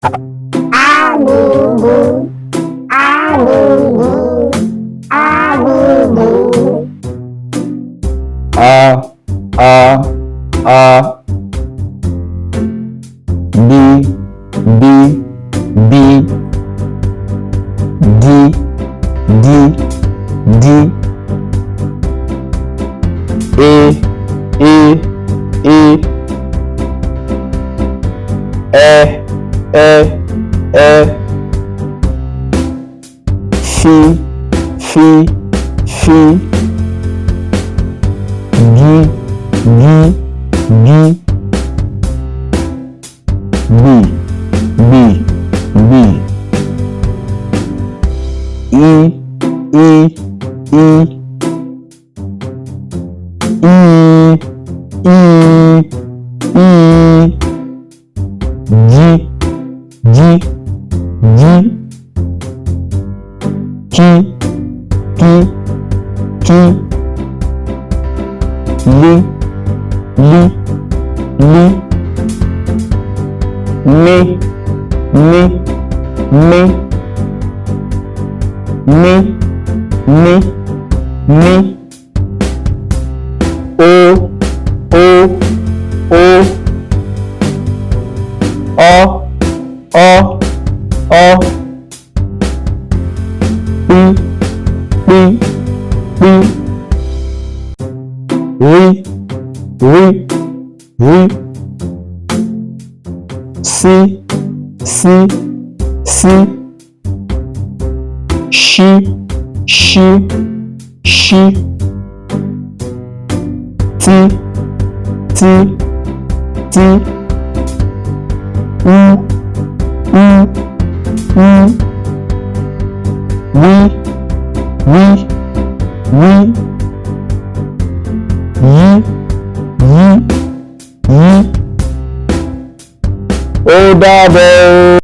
agogo, agogo, agogo. B, B, B, D, D, D, A, A, A, F, F, F, G, G, G, B, B, B, E, E, E, E, E, E, G, G, G, T, T, T, L, L, L, me, me, me, me, me, me, o, o, o, o, p, p, p, r, r, r, C, C, C, Sh, Sh, Sh, T, T, T, U, U, U, V, V, V, Y, Y, Y, O double